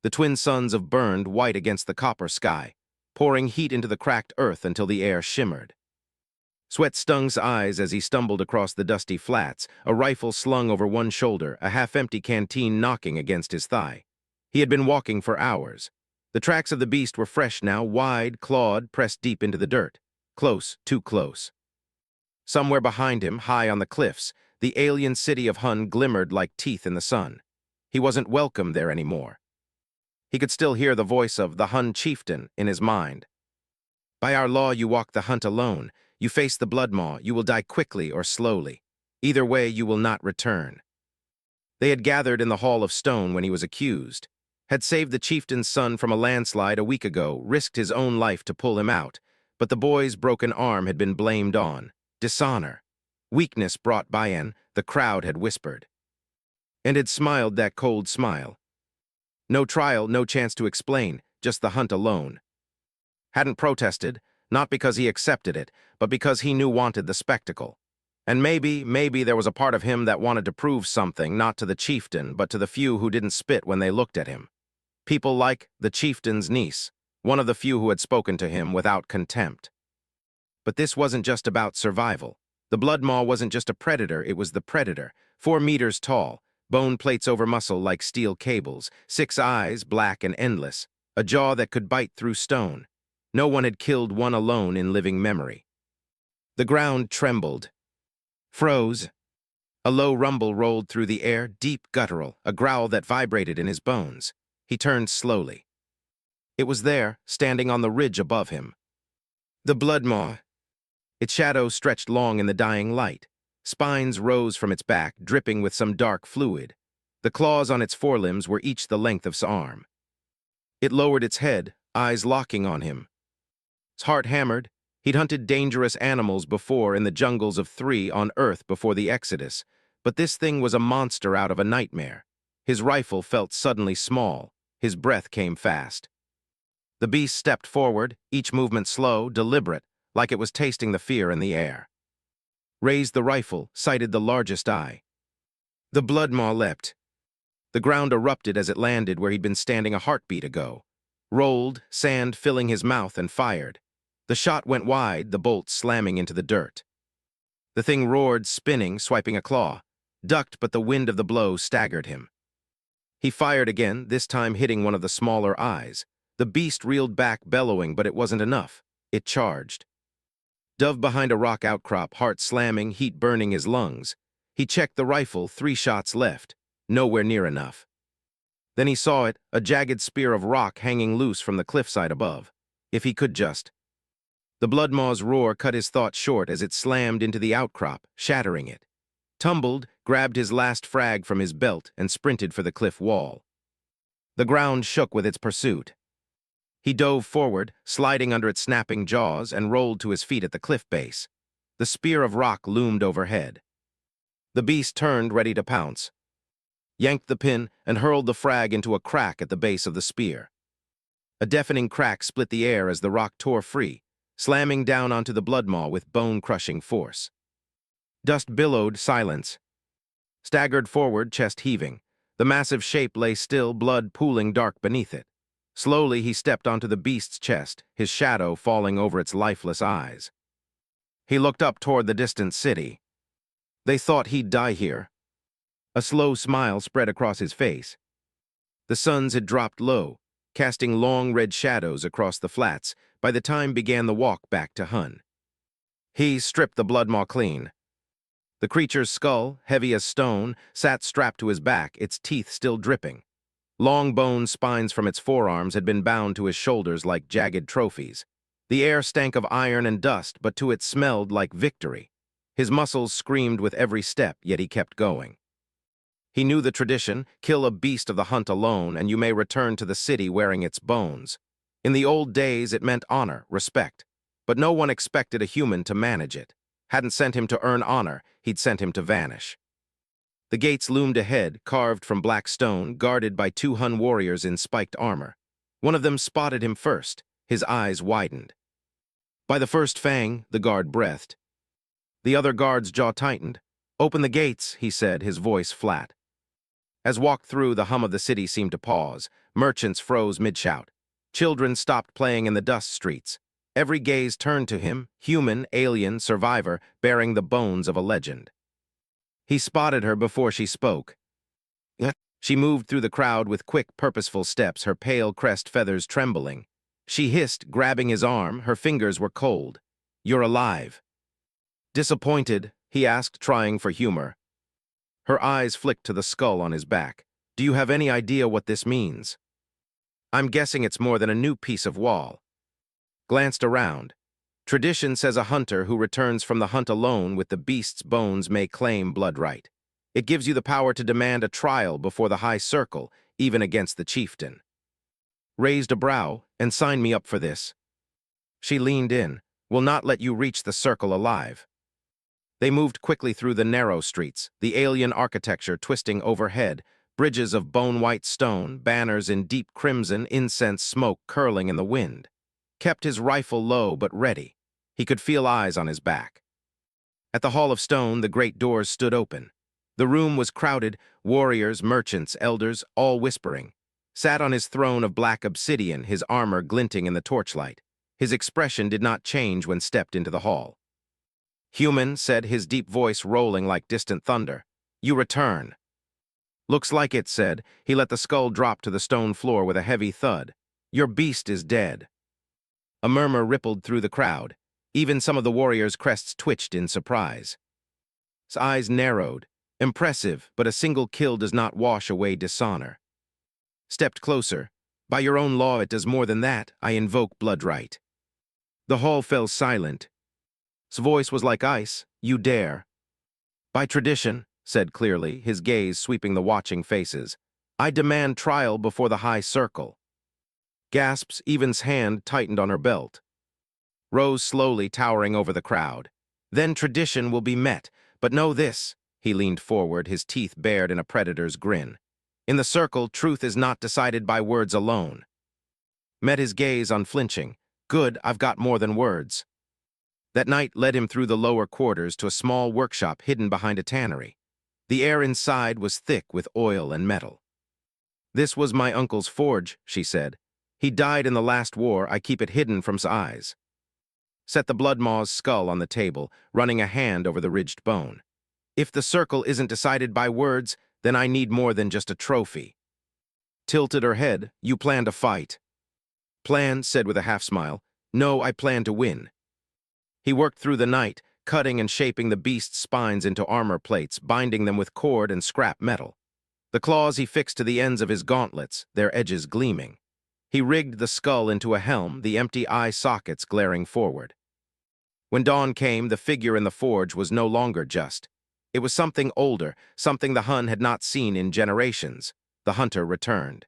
The twin suns of burned white against the copper sky, pouring heat into the cracked earth until the air shimmered. Sweat stung his eyes as he stumbled across the dusty flats, a rifle slung over one shoulder, a half-empty canteen knocking against his thigh. He had been walking for hours. The tracks of the beast were fresh now, wide, clawed, pressed deep into the dirt. Close, too close. Somewhere behind him, high on the cliffs, the alien city of Hun glimmered like teeth in the sun. He wasn't welcome there anymore. He could still hear the voice of the Hun chieftain in his mind. By our law you walk the hunt alone. You face the blood maw. You will die quickly or slowly. Either way you will not return. They had gathered in the Hall of Stone when he was accused, had saved the chieftain's son from a landslide a week ago, risked his own life to pull him out, but the boy's broken arm had been blamed on. Dishonor. Weakness brought by the crowd had whispered. And had smiled that cold smile. No trial, no chance to explain, just the hunt alone. Hadn't protested, not because he accepted it, but because he knew wanted the spectacle. And maybe there was a part of him that wanted to prove something, not to the chieftain, but to the few who didn't spit when they looked at him. People like the chieftain's niece, one of the few who had spoken to him without contempt. But this wasn't just about survival. The blood maw wasn't just a predator, it was the predator, 4 meters tall, bone plates over muscle like steel cables, 6 eyes, black and endless, a jaw that could bite through stone. No one had killed one alone in living memory. The ground trembled, froze. A low rumble rolled through the air, deep guttural, a growl that vibrated in his bones. He turned slowly. It was there, standing on the ridge above him. The blood maw. Its shadow stretched long in the dying light. Spines rose from its back, dripping with some dark fluid. The claws on its forelimbs were each the length of his arm. It lowered its head, eyes locking on him. His heart hammered. He'd hunted dangerous animals before in the jungles of 3 on Earth before the Exodus, but this thing was a monster out of a nightmare. His rifle felt suddenly small. His breath came fast. The beast stepped forward, each movement slow, deliberate, like it was tasting the fear in the air. Raised the rifle, sighted the largest eye. The blood maw leapt. The ground erupted as it landed where he'd been standing a heartbeat ago. Rolled, sand filling his mouth, and fired. The shot went wide, the bolt slamming into the dirt. The thing roared, spinning, swiping a claw. Ducked, but the wind of the blow staggered him. He fired again, this time hitting one of the smaller eyes. The beast reeled back, bellowing, but it wasn't enough. It charged. Dove behind a rock outcrop, heart slamming, heat burning his lungs. He checked the rifle, 3 shots left. Nowhere near enough. Then he saw it, a jagged spear of rock hanging loose from the cliffside above. If he could just. The blood maw's roar cut his thought short as it slammed into the outcrop, shattering it. Tumbled, grabbed his last frag from his belt, and sprinted for the cliff wall. The ground shook with its pursuit. He dove forward, sliding under its snapping jaws, and rolled to his feet at the cliff base. The spear of rock loomed overhead. The beast turned, ready to pounce. Yanked the pin and hurled the frag into a crack at the base of the spear. A deafening crack split the air as the rock tore free, slamming down onto the blood maw with bone-crushing force. Dust billowed, silence. Staggered forward, chest heaving. The massive shape lay still, blood pooling dark beneath it. Slowly he stepped onto the beast's chest, his shadow falling over its lifeless eyes. He looked up toward the distant city. They thought he'd die here. A slow smile spread across his face. The suns had dropped low, casting long red shadows across the flats by the time began the walk back to Hun. He stripped the blood maw clean. The creature's skull, heavy as stone, sat strapped to his back, its teeth still dripping. Long bone spines from its forearms had been bound to his shoulders like jagged trophies. The air stank of iron and dust, but to it smelled like victory. His muscles screamed with every step, yet he kept going. He knew the tradition, kill a beast of the hunt alone, and you may return to the city wearing its bones. In the old days, it meant honor, respect. But no one expected a human to manage it. Hadn't sent him to earn honor, he'd sent him to vanish. The gates loomed ahead, carved from black stone, guarded by 2 Hun warriors in spiked armor. One of them spotted him first. His eyes widened. By the first fang, the guard breathed. The other guard's jaw tightened. "Open the gates," he said, his voice flat. As walked through, the hum of the city seemed to pause. Merchants froze mid-shout. Children stopped playing in the dust streets. Every gaze turned to him, human, alien, survivor, bearing the bones of a legend. He spotted her before she spoke. She moved through the crowd with quick, purposeful steps, her pale crest feathers trembling. She hissed, grabbing his arm. Her fingers were cold. "You're alive." "Disappointed?" he asked, trying for humor. Her eyes flicked to the skull on his back. "Do you have any idea what this means?" "I'm guessing it's more than a new piece of wall." Glanced around. Tradition says a hunter who returns from the hunt alone with the beast's bones may claim blood right. It gives you the power to demand a trial before the high circle, even against the chieftain. Raised a brow, "And sign me up for this." She leaned in. "Will not let you reach the circle alive." They moved quickly through the narrow streets, the alien architecture twisting overhead, bridges of bone-white stone, banners in deep crimson, incense smoke curling in the wind. Kept his rifle low but ready. He could feel eyes on his back. At the Hall of Stone, the great doors stood open. The room was crowded, warriors, merchants, elders, all whispering. Sat on his throne of black obsidian, his armor glinting in the torchlight. His expression did not change when stepped into the hall. "Human," said, his deep voice rolling like distant thunder. "You return." "Looks like it," said. He let the skull drop to the stone floor with a heavy thud. "Your beast is dead." A murmur rippled through the crowd. Even some of the warriors' crests twitched in surprise. His eyes narrowed. "Impressive, but a single kill does not wash away dishonor." Stepped closer. "By your own law, it does more than that. I invoke blood right." The hall fell silent. His voice was like ice. "You dare." "By tradition," said clearly, his gaze sweeping the watching faces. "I demand trial before the high circle." Gasps, Even's hand tightened on her belt. Rose slowly, towering over the crowd. "Then tradition will be met. But know this." He leaned forward, his teeth bared in a predator's grin. "In the circle, truth is not decided by words alone." Met his gaze unflinching. "Good, I've got more than words." That night led him through the lower quarters to a small workshop hidden behind a tannery. The air inside was thick with oil and metal. "This was my uncle's forge," she said. "He died in the last war. I keep it hidden from his eyes." Set the bloodmaw's skull on the table, running a hand over the ridged bone. "If the circle isn't decided by words, then I need more than just a trophy." Tilted her head. "You plan to fight." "Plan," said with a half-smile. "No, I plan to win." He worked through the night, cutting and shaping the beast's spines into armor plates, binding them with cord and scrap metal. The claws he fixed to the ends of his gauntlets, their edges gleaming. He rigged the skull into a helm, the empty eye sockets glaring forward. When dawn came, the figure in the forge was no longer just. It was something older, something the Hun had not seen in generations. The hunter returned.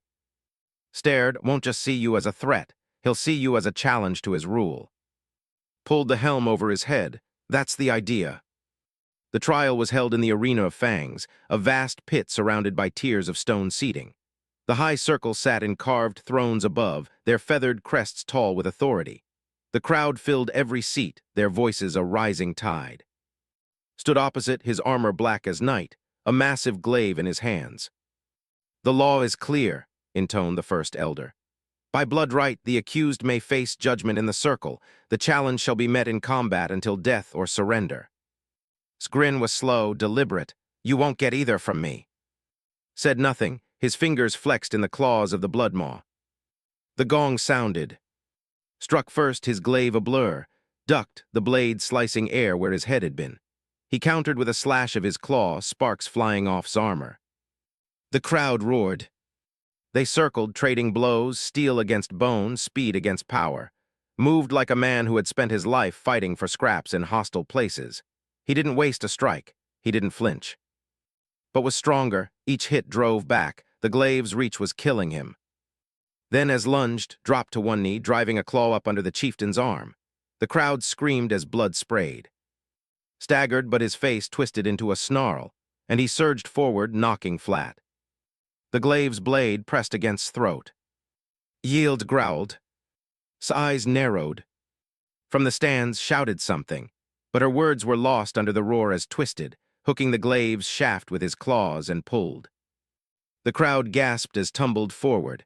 Stared. "Won't just see you as a threat. He'll see you as a challenge to his rule." Pulled the helm over his head. "That's the idea." The trial was held in the Arena of Fangs, a vast pit surrounded by tiers of stone seating. The high circle sat in carved thrones above, their feathered crests tall with authority. The crowd filled every seat, their voices a rising tide. Stood opposite, his armor black as night, a massive glaive in his hands. "The law is clear," intoned the first elder. "By blood right, the accused may face judgment in the circle. The challenge shall be met in combat until death or surrender." His grin was slow, deliberate. "You won't get either from me." Said nothing, his fingers flexed in the claws of the bloodmaw. The gong sounded. Struck first, his glaive a blur, ducked, the blade slicing air where his head had been. He countered with a slash of his claw, sparks flying off his armor. The crowd roared. They circled, trading blows, steel against bone, speed against power. Moved like a man who had spent his life fighting for scraps in hostile places. He didn't waste a strike. He didn't flinch. But was stronger. Each hit drove back. The glaive's reach was killing him. Then, as lunged, dropped to one knee, driving a claw up under the chieftain's arm. The crowd screamed as blood sprayed. Staggered, but his face twisted into a snarl, and he surged forward, knocking flat. The glaive's blade pressed against throat. Yield growled. His eyes narrowed. From the stands shouted something, but her words were lost under the roar as twisted, hooking the glaive's shaft with his claws and pulled. The crowd gasped as tumbled forward,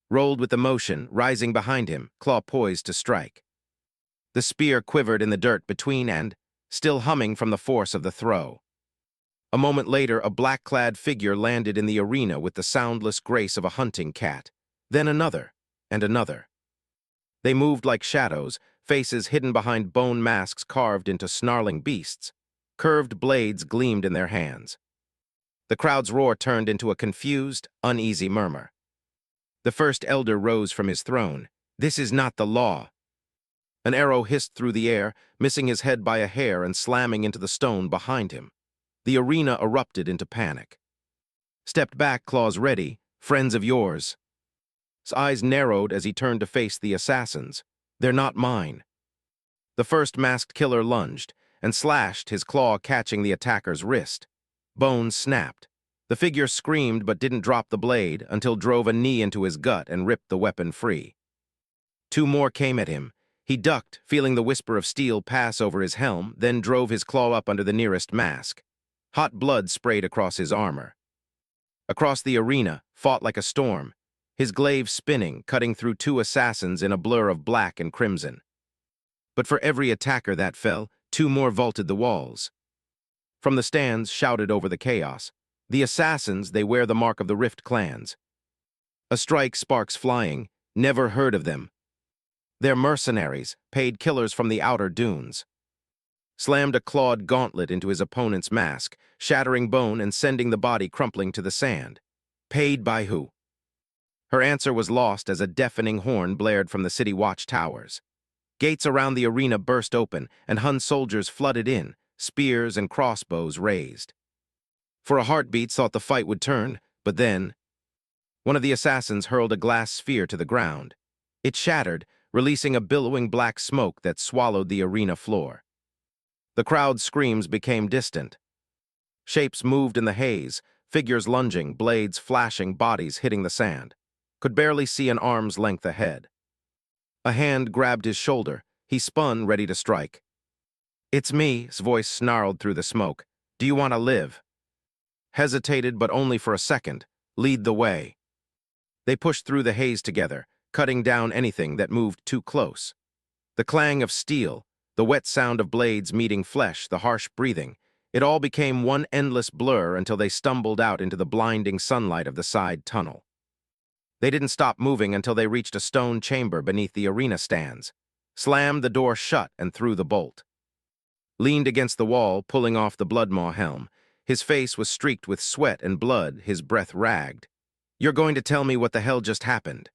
rolled with emotion, rising behind him, claw poised to strike. The spear quivered in the dirt between and, still humming from the force of the throw. A moment later, a black-clad figure landed in the arena with the soundless grace of a hunting cat. Then another, and another. They moved like shadows, faces hidden behind bone masks carved into snarling beasts. Curved blades gleamed in their hands. The crowd's roar turned into a confused, uneasy murmur. The first elder rose from his throne. "This is not the law." An arrow hissed through the air, missing his head by a hair and slamming into the stone behind him. The arena erupted into panic. "Stepped back, claws ready. Friends of yours." His eyes narrowed as he turned to face the assassins. "They're not mine." The first masked killer lunged and slashed, his claw catching the attacker's wrist. Bones snapped. The figure screamed but didn't drop the blade until drove a knee into his gut and ripped the weapon free. Two more came at him. He ducked, feeling the whisper of steel pass over his helm, then drove his claw up under the nearest mask. Hot blood sprayed across his armor. Across the arena, fought like a storm, his glaive spinning, cutting through two assassins in a blur of black and crimson. But for every attacker that fell, two more vaulted the walls. From the stands shouted over the chaos, "The assassins, they wear the mark of the Rift clans." A strike, sparks flying, never heard of them. They're mercenaries, paid killers from the outer dunes. Slammed a clawed gauntlet into his opponent's mask, shattering bone and sending the body crumpling to the sand. Paid by who? Her answer was lost as a deafening horn blared from the city watchtowers. Gates around the arena burst open, and Hun soldiers flooded in, spears and crossbows raised. For a heartbeat, thought the fight would turn, but then one of the assassins hurled a glass sphere to the ground. It shattered, releasing a billowing black smoke that swallowed the arena floor. The crowd's screams became distant. Shapes moved in the haze, figures lunging, blades flashing, bodies hitting the sand. Could barely see an arm's length ahead. A hand grabbed his shoulder. He spun, ready to strike. "It's me," his voice snarled through the smoke. "Do you want to live?" Hesitated, but only for a second. "Lead the way." They pushed through the haze together, cutting down anything that moved too close. The clang of steel, the wet sound of blades meeting flesh, the harsh breathing, it all became one endless blur until they stumbled out into the blinding sunlight of the side tunnel. They didn't stop moving until they reached a stone chamber beneath the arena stands, slammed the door shut and threw the bolt. Leaned against the wall, pulling off the bloodmaw helm. His face was streaked with sweat and blood, his breath ragged. "You're going to tell me what the hell just happened?"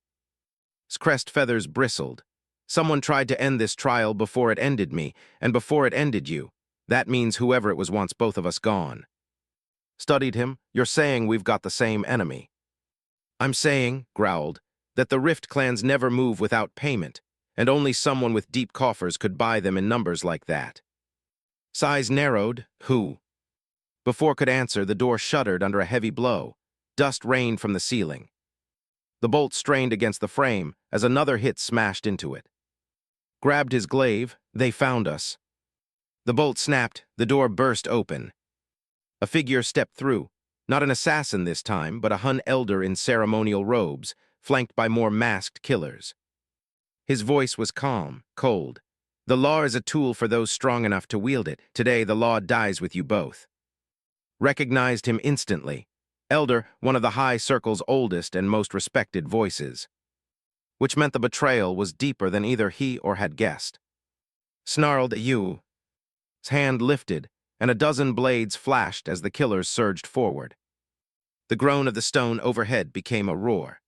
His crest feathers bristled. "Someone tried to end this trial before it ended me, and before it ended you. That means whoever it was wants both of us gone." Studied him. "You're saying we've got the same enemy." "I'm saying," growled, "that the Rift clans never move without payment, and only someone with deep coffers could buy them in numbers like that." Size narrowed. "Who?" Before could answer, the door shuddered under a heavy blow. Dust rained from the ceiling. The bolt strained against the frame as another hit smashed into it. Grabbed his glaive. "They found us." The bolt snapped, the door burst open. A figure stepped through, not an assassin this time, but a Hun elder in ceremonial robes, flanked by more masked killers. His voice was calm, cold. "The law is a tool for those strong enough to wield it. Today, the law dies with you both." Recognized him instantly. Elder, one of the High Circle's oldest and most respected voices. Which meant the betrayal was deeper than either he or had guessed. Snarled, "You." His hand lifted, and a dozen blades flashed as the killers surged forward. The groan of the stone overhead became a roar.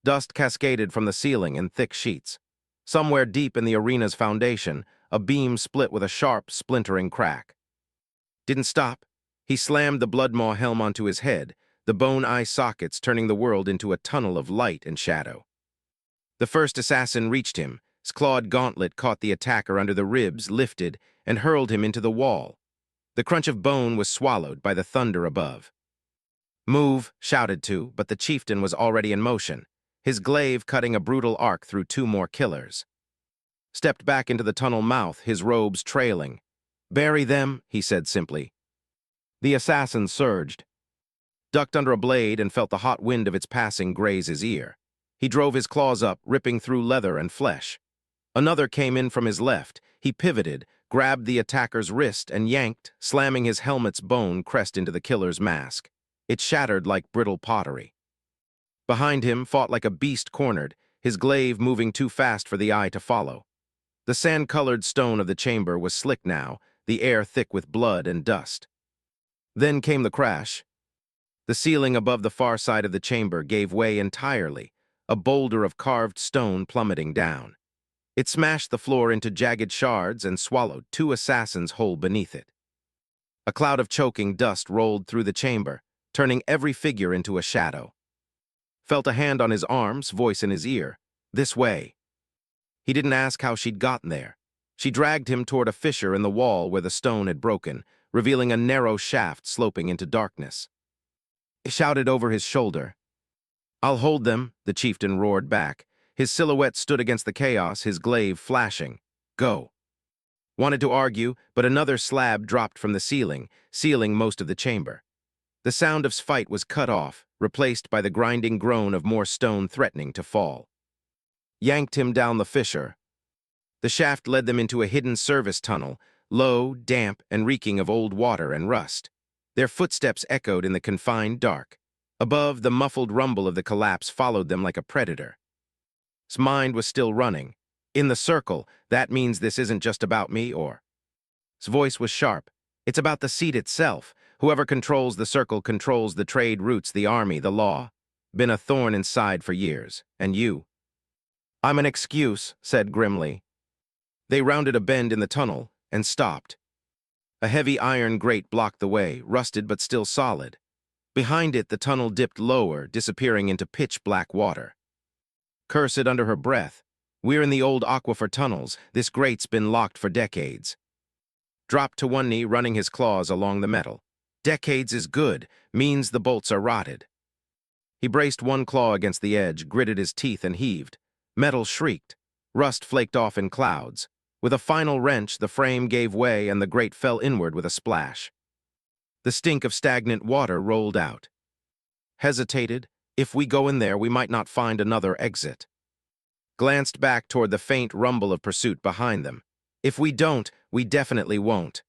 Dust cascaded from the ceiling in thick sheets. Somewhere deep in the arena's foundation, a beam split with a sharp, splintering crack. Didn't stop. He slammed the bloodmaw helm onto his head, the bone-eye sockets turning the world into a tunnel of light and shadow. The first assassin reached him. His clawed gauntlet caught the attacker under the ribs, lifted, and hurled him into the wall. The crunch of bone was swallowed by the thunder above. "Move," shouted to, but the chieftain was already in motion, his glaive cutting a brutal arc through two more killers. Stepped back into the tunnel mouth, his robes trailing. "Bury them," he said simply. The assassin surged. ducked under a blade and felt the hot wind of its passing graze his ear. He drove his claws up, ripping through leather and flesh. Another came in from his left. He pivoted, grabbed the attacker's wrist, and yanked, slamming his helmet's bone crest into the killer's mask. It shattered like brittle pottery. Behind him fought like a beast cornered, his glaive moving too fast for the eye to follow. The sand-colored stone of the chamber was slick now, the air thick with blood and dust. Then came the crash. The ceiling above the far side of the chamber gave way entirely, a boulder of carved stone plummeting down. It smashed the floor into jagged shards and swallowed 2 assassins whole beneath it. A cloud of choking dust rolled through the chamber, turning every figure into a shadow. Felt a hand on his arms, voice in his ear. "This way." He didn't ask how she'd gotten there. She dragged him toward a fissure in the wall where the stone had broken, revealing a narrow shaft sloping into darkness. He shouted over his shoulder. "I'll hold them," the chieftain roared back. His silhouette stood against the chaos, his glaive flashing. "Go." Wanted to argue, but another slab dropped from the ceiling, sealing most of the chamber. The sound of fight was cut off, replaced by the grinding groan of more stone threatening to fall. Yanked him down the fissure. The shaft led them into a hidden service tunnel, low, damp, and reeking of old water and rust. Their footsteps echoed in the confined dark. Above, the muffled rumble of the collapse followed them like a predator. His mind was still running. "In the circle, that means this isn't just about me, or..." His voice was sharp. "It's about the seat itself. Whoever controls the circle controls the trade routes, the army, the law. Been a thorn inside for years. And you?" "I'm an excuse," said grimly. They rounded a bend in the tunnel and stopped. A heavy iron grate blocked the way, rusted but still solid. Behind it, the tunnel dipped lower, disappearing into pitch-black water. Cursed under her breath. "We're in the old aquifer tunnels. This grate's been locked for decades." Dropped to one knee, running his claws along the metal. "Decades is good, means the bolts are rotted." He braced one claw against the edge, gritted his teeth, and heaved. Metal shrieked. Rust flaked off in clouds. With a final wrench, the frame gave way and the grate fell inward with a splash. The stink of stagnant water rolled out. Hesitated. If we go in there, we might not find another exit. Glanced back toward the faint rumble of pursuit behind them. If we don't, we definitely won't.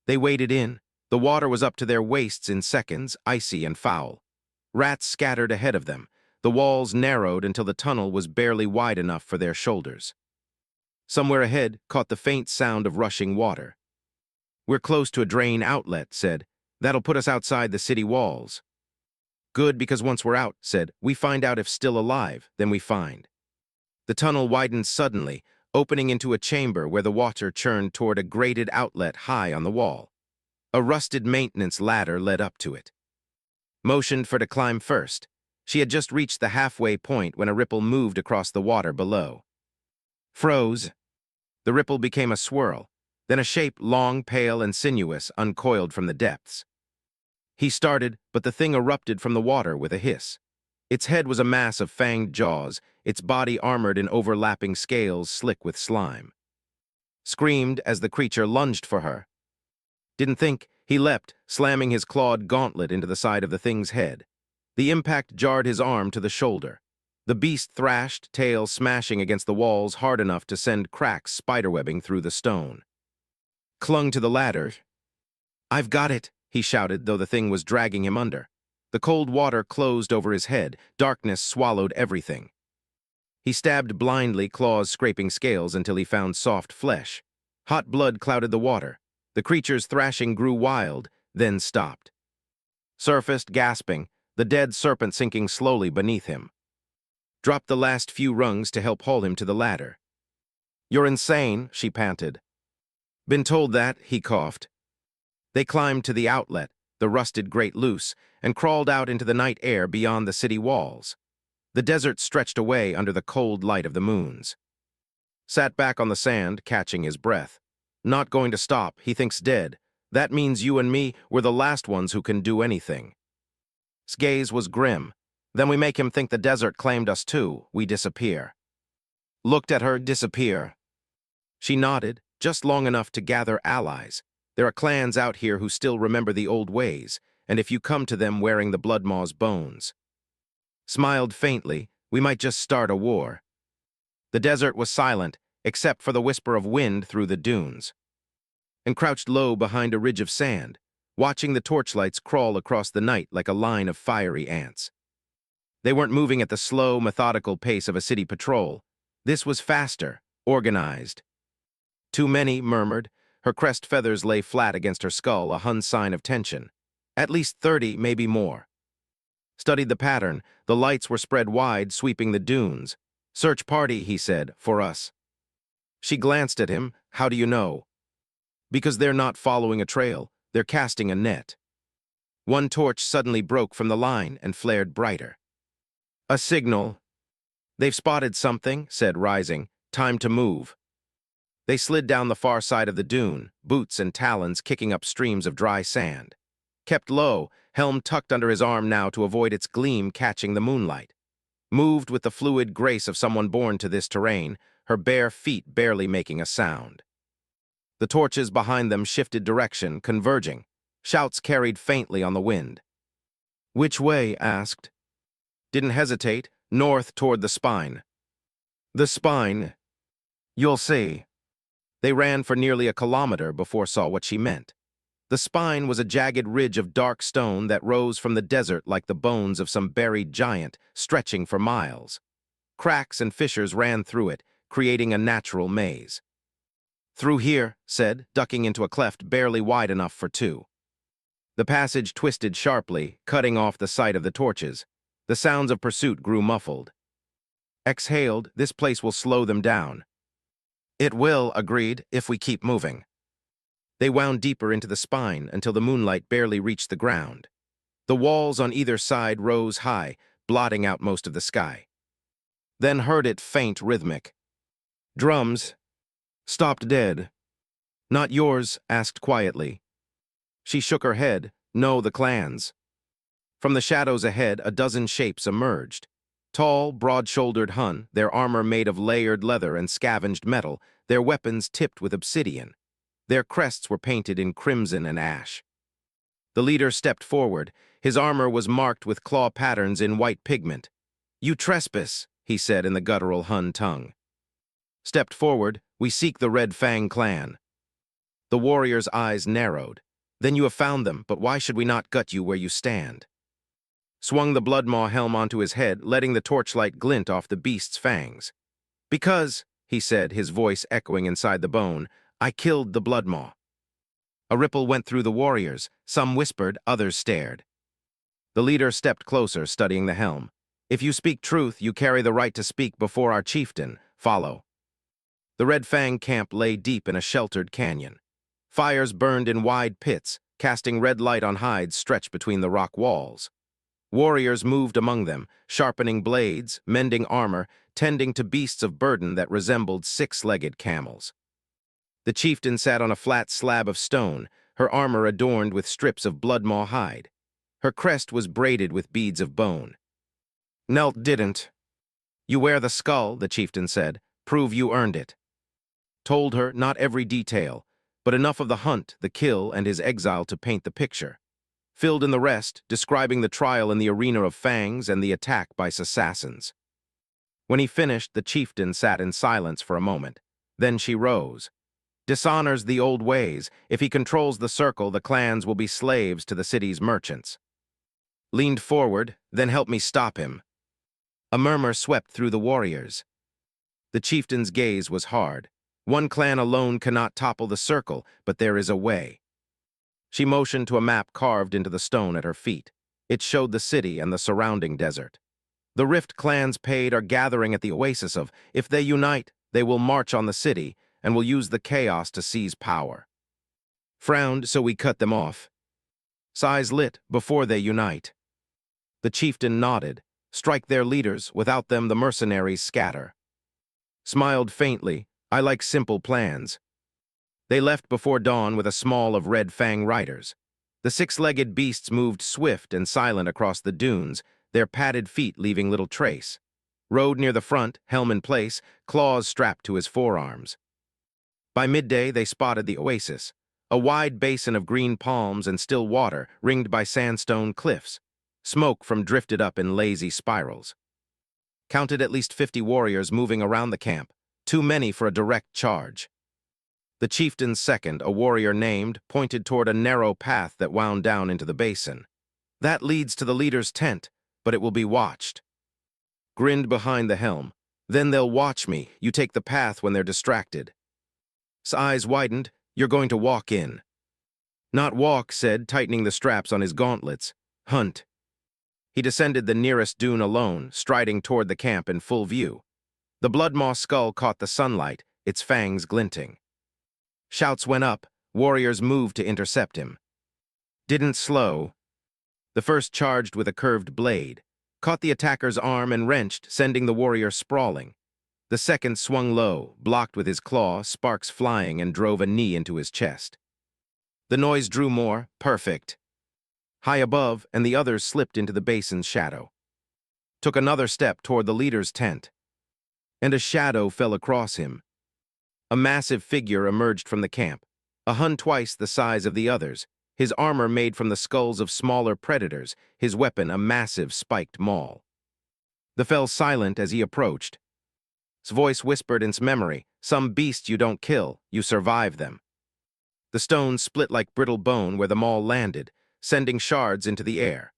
They waded in. The water was up to their waists in seconds, icy and foul. Rats scattered ahead of them. The walls narrowed until the tunnel was barely wide enough for their shoulders. Somewhere ahead caught the faint sound of rushing water. "We're close to a drain outlet," said. "That'll put us outside the city walls." "Good, because once we're out," said, "we find out if still alive, then we find." The tunnel widened suddenly, opening into a chamber where the water churned toward a grated outlet high on the wall. A rusted maintenance ladder led up to it. Motioned for to climb first. She had just reached the halfway point when a ripple moved across the water below. Froze. The ripple became a swirl. Then a shape, long, pale, and sinuous, uncoiled from the depths. He started, but the thing erupted from the water with a hiss. Its head was a mass of fanged jaws, its body armored in overlapping scales slick with slime. Screamed as the creature lunged for her. Didn't think, he leapt, slamming his clawed gauntlet into the side of the thing's head. The impact jarred his arm to the shoulder. The beast thrashed, tail smashing against the walls hard enough to send cracks spiderwebbing through the stone. Clung to the ladder. "I've got it," he shouted, though the thing was dragging him under. The cold water closed over his head. Darkness swallowed everything. He stabbed blindly, claws scraping scales until he found soft flesh. Hot blood clouded the water. The creature's thrashing grew wild, then stopped. Surfaced, gasping, the dead serpent sinking slowly beneath him. Dropped the last few rungs to help haul him to the ladder. "You're insane," she panted. "Been told that," he coughed. They climbed to the outlet, the rusted grate loose, and crawled out into the night air beyond the city walls. The desert stretched away under the cold light of the moons. Sat back on the sand, catching his breath. Not going to stop, he thinks dead. That means you and me were the last ones who can do anything. His gaze was grim. Then we make him think the desert claimed us too. We disappear. Looked at her disappear. She nodded, just long enough to gather allies. There are clans out here who still remember the old ways, and if you come to them wearing the Bloodmaw's bones. Smiled faintly, we might just start a war. The desert was silent, except for the whisper of wind through the dunes. And crouched low behind a ridge of sand, watching the torchlights crawl across the night like a line of fiery ants. They weren't moving at the slow, methodical pace of a city patrol. This was faster, organized. Too many, murmured. Her crest feathers lay flat against her skull, a Hun sign of tension. At least 30, maybe more. Studied the pattern. The lights were spread wide, sweeping the dunes. Search party, he said, for us. She glanced at him. How do you know? Because they're not following a trail. They're casting a net. One torch suddenly broke from the line and flared brighter. A signal. They've spotted something, said, rising. Time to move. They slid down the far side of the dune, boots and talons kicking up streams of dry sand. Kept low, helm tucked under his arm now to avoid its gleam catching the moonlight. Moved with the fluid grace of someone born to this terrain, her bare feet barely making a sound. The torches behind them shifted direction, converging. Shouts carried faintly on the wind. Which way? Asked. Didn't hesitate, north toward the spine. The spine. You'll see. They ran for nearly a kilometer before saw what she meant. The spine was a jagged ridge of dark stone that rose from the desert like the bones of some buried giant, stretching for miles. Cracks and fissures ran through it, creating a natural maze. Through here, said, ducking into a cleft barely wide enough for two. The passage twisted sharply, cutting off the sight of the torches. The sounds of pursuit grew muffled. Exhaled, this place will slow them down. It will, agreed, if we keep moving. They wound deeper into the spine until the moonlight barely reached the ground. The walls on either side rose high, blotting out most of the sky. Then heard it faint, rhythmic. Drums. Stopped dead. Not yours? Asked quietly. She shook her head. No, the clan's. From the shadows ahead, a dozen shapes emerged. Tall, broad-shouldered Hun, their armor made of layered leather and scavenged metal, their weapons tipped with obsidian. Their crests were painted in crimson and ash. The leader stepped forward. His armor was marked with claw patterns in white pigment. You trespass, he said in the guttural Hun tongue. Stepped forward. We seek the Red Fang clan. The warrior's eyes narrowed. Then you have found them, but why should we not gut you where you stand? Swung the Bloodmaw helm onto his head, letting the torchlight glint off the beast's fangs. Because, he said, his voice echoing inside the bone, I killed the Bloodmaw. A ripple went through the warriors. Some whispered, others stared. The leader stepped closer, studying the helm. If you speak truth, you carry the right to speak before our chieftain. Follow. The Red Fang camp lay deep in a sheltered canyon. Fires burned in wide pits, casting red light on hides stretched between the rock walls. Warriors moved among them, sharpening blades, mending armor, tending to beasts of burden that resembled six-legged camels. The chieftain sat on a flat slab of stone, her armor adorned with strips of Bloodmaw hide. Her crest was braided with beads of bone. Nelt didn't. You wear the skull, the chieftain said. Prove you earned it. Told her not every detail, but enough of the hunt, the kill, and his exile to paint the picture. Filled in the rest, describing the trial in the arena of fangs and the attack by assassins. When he finished, the chieftain sat in silence for a moment. Then she rose. Dishonors the old ways. If he controls the circle, the clans will be slaves to the city's merchants. Leaned forward, then help me stop him. A murmur swept through the warriors. The chieftain's gaze was hard. One clan alone cannot topple the circle, but there is a way. She motioned to a map carved into the stone at her feet. It showed the city and the surrounding desert. The Rift clans paid are gathering at the oasis of, if they unite, they will march on the city and will use the chaos to seize power. Frowned, so we cut them off. Sighs lit before they unite. The chieftain nodded. Strike their leaders, without them the mercenaries scatter. Smiled faintly. I like simple plans. They left before dawn with a small of Red Fang riders. The six-legged beasts moved swift and silent across the dunes, their padded feet leaving little trace. Rode near the front, helm in place, claws strapped to his forearms. By midday, they spotted the oasis. A wide basin of green palms and still water ringed by sandstone cliffs. Smoke from drifted up in lazy spirals. Counted at least 50 warriors moving around the camp, too many for a direct charge. The chieftain's second, a warrior named, pointed toward a narrow path that wound down into the basin. That leads to the leader's tent, but it will be watched. Grinned behind the helm. Then they'll watch me. You take the path when they're distracted. His eyes widened. You're going to walk in. Not walk, said, tightening the straps on his gauntlets. Hunt. He descended the nearest dune alone, striding toward the camp in full view. The blood-moss skull caught the sunlight, its fangs glinting. Shouts went up. Warriors moved to intercept him. Didn't slow. The first charged with a curved blade, caught the attacker's arm and wrenched, sending the warrior sprawling. The second swung low, blocked with his claw, sparks flying, and drove a knee into his chest. The noise drew more, perfect. High above, and the others slipped into the basin's shadow. Took another step toward the leader's tent, and a shadow fell across him. A massive figure emerged from the camp, a Hun twice the size of the others, his armor made from the skulls of smaller predators, his weapon a massive spiked maul. The fell silent as he approached. His voice whispered in his memory, "Some beasts you don't kill, you survive them." The stone split like brittle bone where the maul landed, sending shards into the air.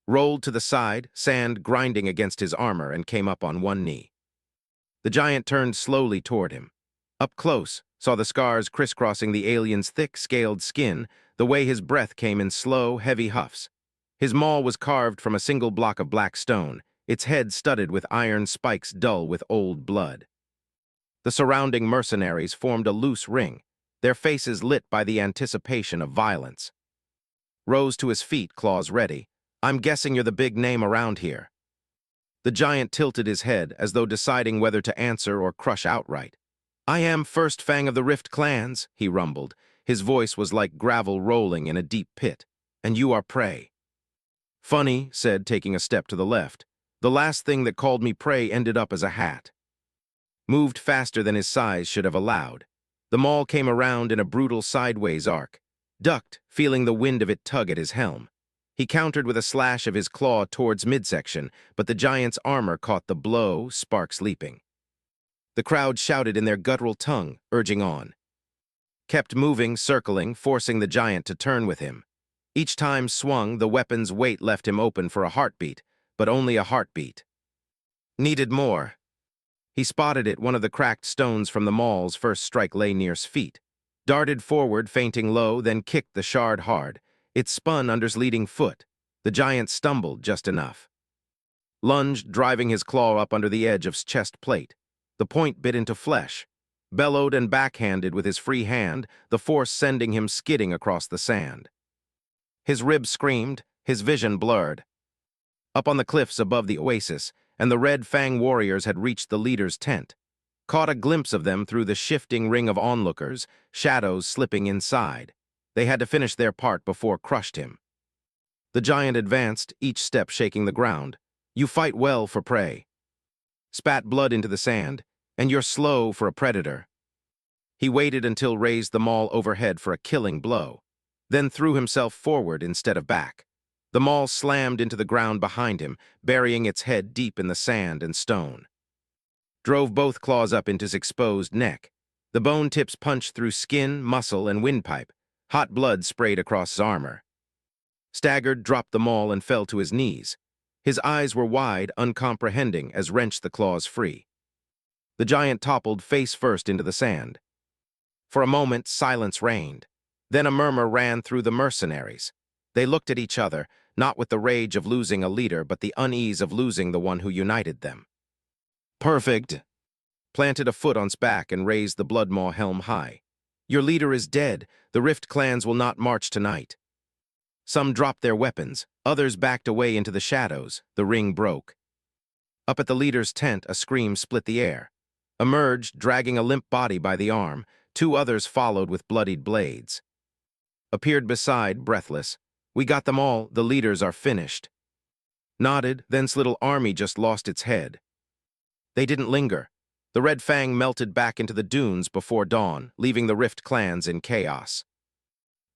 Rolled to the side, sand grinding against his armor, and came up on one knee. The giant turned slowly toward him. Up close, saw the scars crisscrossing the alien's thick, scaled skin, the way his breath came in slow, heavy huffs. His maul was carved from a single block of black stone, its head studded with iron spikes dull with old blood. The surrounding mercenaries formed a loose ring, their faces lit by the anticipation of violence. Rose to his feet, claws ready. "I'm guessing you're the big name around here." The giant tilted his head as though deciding whether to answer or crush outright. "I am First Fang of the Rift clans," he rumbled. His voice was like gravel rolling in a deep pit. "And you are prey." "Funny," said, taking a step to the left. "The last thing that called me prey ended up as a hat." Moved faster than his size should have allowed. The maul came around in a brutal sideways arc. Ducked, feeling the wind of it tug at his helm. He countered with a slash of his claw towards midsection, but the giant's armor caught the blow, sparks leaping. The crowd shouted in their guttural tongue, urging on. Kept moving, circling, forcing the giant to turn with him. Each time swung, the weapon's weight left him open for a heartbeat, but only a heartbeat. Needed more. He spotted it, one of the cracked stones from the maul's first strike lay near his feet. Darted forward, feinting low, then kicked the shard hard. It spun under his leading foot. The giant stumbled just enough. Lunged, driving his claw up under the edge of his chest plate. The point bit into flesh. Bellowed and backhanded with his free hand, the force sending him skidding across the sand. His ribs screamed, his vision blurred. Up on the cliffs above the oasis, and the Red Fang warriors had reached the leader's tent. Caught a glimpse of them through the shifting ring of onlookers, shadows slipping inside. They had to finish their part before crushed him. The giant advanced, each step shaking the ground. "You fight well for prey." Spat blood into the sand, "And you're slow for a predator." He waited until raised the maul overhead for a killing blow, then threw himself forward instead of back. The maul slammed into the ground behind him, burying its head deep in the sand and stone. Drove both claws up into his exposed neck. The bone tips punched through skin, muscle, and windpipe. Hot blood sprayed across his armor. Staggered, dropped the maul, and fell to his knees. His eyes were wide, uncomprehending, as wrenched the claws free. The giant toppled face first into the sand. For a moment, silence reigned. Then a murmur ran through the mercenaries. They looked at each other, not with the rage of losing a leader, but the unease of losing the one who united them. "Perfect." Planted a foot on his back and raised the Bloodmaw helm high. "Your leader is dead. The Rift clans will not march tonight." Some dropped their weapons, others backed away into the shadows. The ring broke. Up at the leader's tent, a scream split the air. Emerged, dragging a limp body by the arm. Two others followed with bloodied blades. Appeared beside, breathless. "We got them all. The leaders are finished." Nodded, then's little army just lost its head. They didn't linger. The Red Fang melted back into the dunes before dawn, leaving the Rift clans in chaos.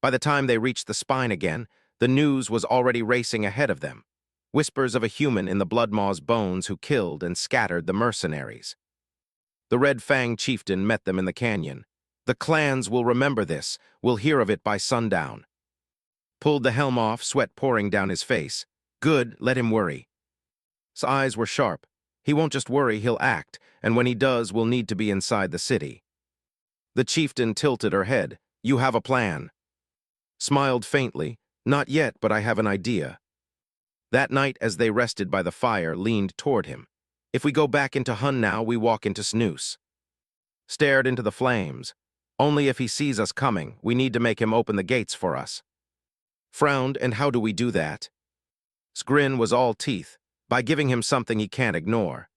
By the time they reached the spine again, the news was already racing ahead of them. Whispers of a human in the Bloodmaw's bones who killed and scattered the mercenaries. The Red Fang chieftain met them in the canyon. The clans will remember this. We'll hear of it by sundown. Pulled the helm off, sweat pouring down his face. Good, let him worry. His eyes were sharp. He won't just worry, he'll act, and when he does, we'll need to be inside the city. The chieftain tilted her head. You have a plan. Smiled faintly. Not yet, but I have an idea. That night, as they rested by the fire, leaned toward him. If we go back into Hun now, we walk into Snooze. Stared into the flames. Only if he sees us coming, we need to make him open the gates for us. Frowned, and how do we do that? His grin was all teeth, by giving him something he can't ignore.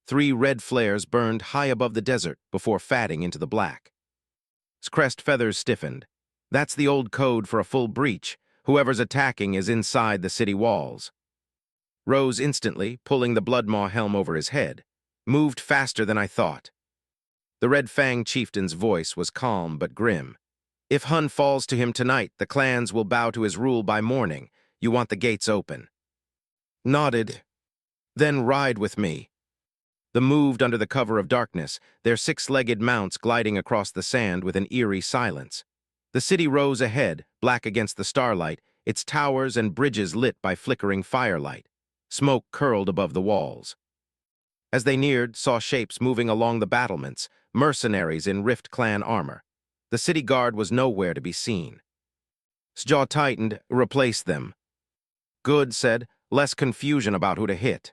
3 red flares burned high above the desert before fading into the black. His crest feathers stiffened. That's the old code for a full breach. Whoever's attacking is inside the city walls. Rose instantly, pulling the Bloodmaw helm over his head. Moved faster than I thought. The Red Fang chieftain's voice was calm but grim. If Hun falls to him tonight, the clans will bow to his rule by morning. You want the gates open. Nodded. Then ride with me. They moved under the cover of darkness, their 6-legged mounts gliding across the sand with an eerie silence. The city rose ahead, black against the starlight, its towers and bridges lit by flickering firelight. Smoke curled above the walls. As they neared, saw shapes moving along the battlements, mercenaries in Rift Clan armor. The city guard was nowhere to be seen. His jaw tightened, replaced them. Good, said, less confusion about who to hit.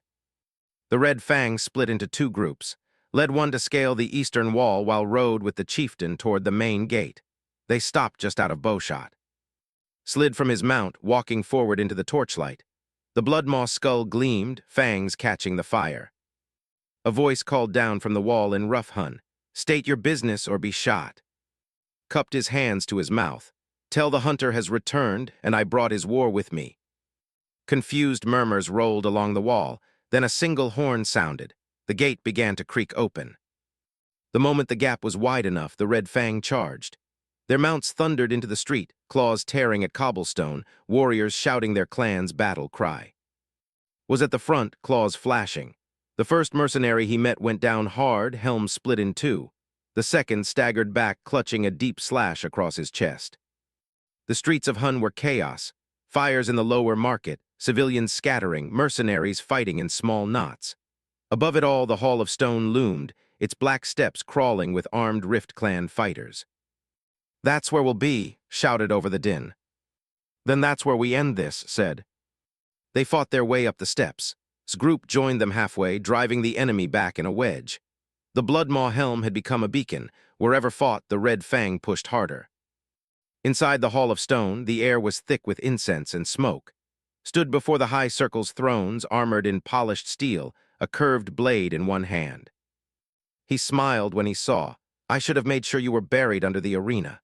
The Red Fang split into 2 groups, led one to scale the eastern wall while rode with the chieftain toward the main gate. They stopped just out of bowshot. Slid from his mount, walking forward into the torchlight. The Bloodmaw skull gleamed, fangs catching the fire. A voice called down from the wall in rough Hun. State your business or be shot. Cupped his hands to his mouth. Tell the hunter has returned, and I brought his war with me. Confused murmurs rolled along the wall, then a single horn sounded. The gate began to creak open. The moment the gap was wide enough, the Red Fang charged. Their mounts thundered into the street, claws tearing at cobblestone, warriors shouting their clan's battle cry. Was at the front, claws flashing. The first mercenary he met went down hard, helm split in 2. The second staggered back, clutching a deep slash across his chest. The streets of Hun were chaos. Fires in the lower market, civilians scattering, mercenaries fighting in small knots. Above it all, the Hall of Stone loomed, its black steps crawling with armed Rift Clan fighters. That's where we'll be, shouted over the din. Then that's where we end this, said. They fought their way up the steps. His group joined them halfway, driving the enemy back in a wedge. The Bloodmaw helm had become a beacon. Wherever fought, the Red Fang pushed harder. Inside the Hall of Stone, the air was thick with incense and smoke. Stood before the high circle's thrones, armored in polished steel, a curved blade in one hand. He smiled when he saw. I should have made sure you were buried under the arena.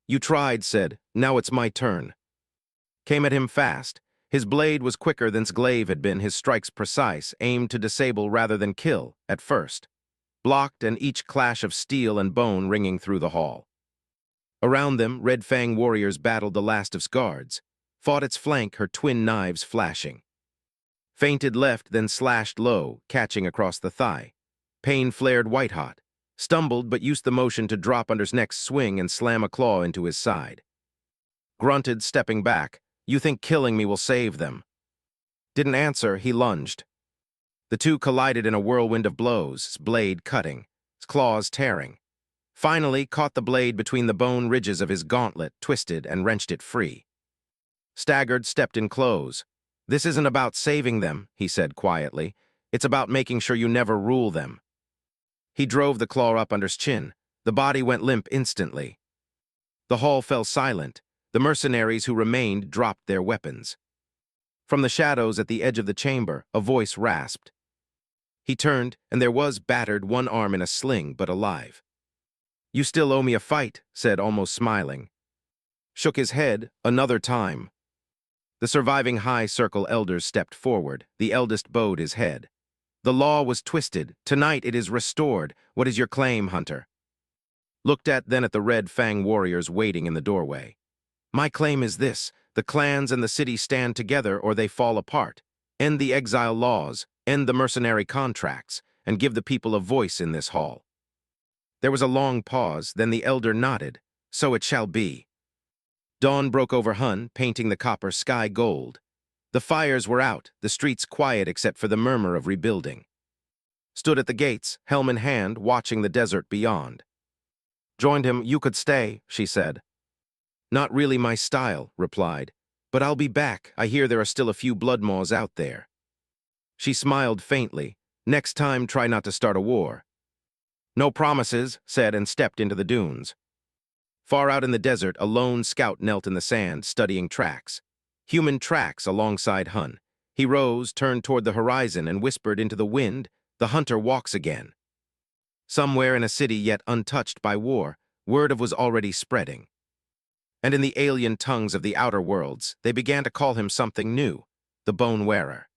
You tried, said. Now it's my turn. Came at him fast. His blade was quicker than's glaive had been, his strikes precise, aimed to disable rather than kill, at first. Blocked, and each clash of steel and bone ringing through the hall. Around them, Red Fang warriors battled the last of its guards, fought its flank, her twin knives flashing. Feinted left, then slashed low, catching across the thigh. Pain flared white-hot. Stumbled, but used the motion to drop under his next swing and slam a claw into his side. Grunted, stepping back. You think killing me will save them? Didn't answer, he lunged. The two collided in a whirlwind of blows, his blade cutting, his claws tearing. Finally, caught the blade between the bone ridges of his gauntlet, twisted and wrenched it free. Staggered, stepped in close. This isn't about saving them, he said quietly. It's about making sure you never rule them. He drove the claw up under his chin. The body went limp instantly. The hall fell silent. The mercenaries who remained dropped their weapons. From the shadows at the edge of the chamber, a voice rasped. He turned, and there was battered, one arm in a sling, but alive. You still owe me a fight, said, almost smiling. Shook his head, another time. The surviving high circle elders stepped forward. The eldest bowed his head. The law was twisted. Tonight it is restored. What is your claim, Hunter? Looked at then at the Red Fang warriors waiting in the doorway. My claim is this: the clans and the city stand together or they fall apart. End the exile laws, end the mercenary contracts, and give the people a voice in this hall. There was a long pause, then the elder nodded. So it shall be. Dawn broke over Hun, painting the copper sky gold. The fires were out, the streets quiet except for the murmur of rebuilding. Stood at the gates, helm in hand, watching the desert beyond. Joined him. You could stay, she said. Not really my style, replied. But I'll be back. I hear there are still a few bloodmaws out there. She smiled faintly. Next time, try not to start a war. No promises, said, and stepped into the dunes. Far out in the desert, a lone scout knelt in the sand, studying tracks. Human tracks alongside Hun. He rose, turned toward the horizon, and whispered into the wind, "The hunter walks again." Somewhere in a city yet untouched by war, word was already spreading. And in the alien tongues of the outer worlds, they began to call him something new, the Bone Wearer.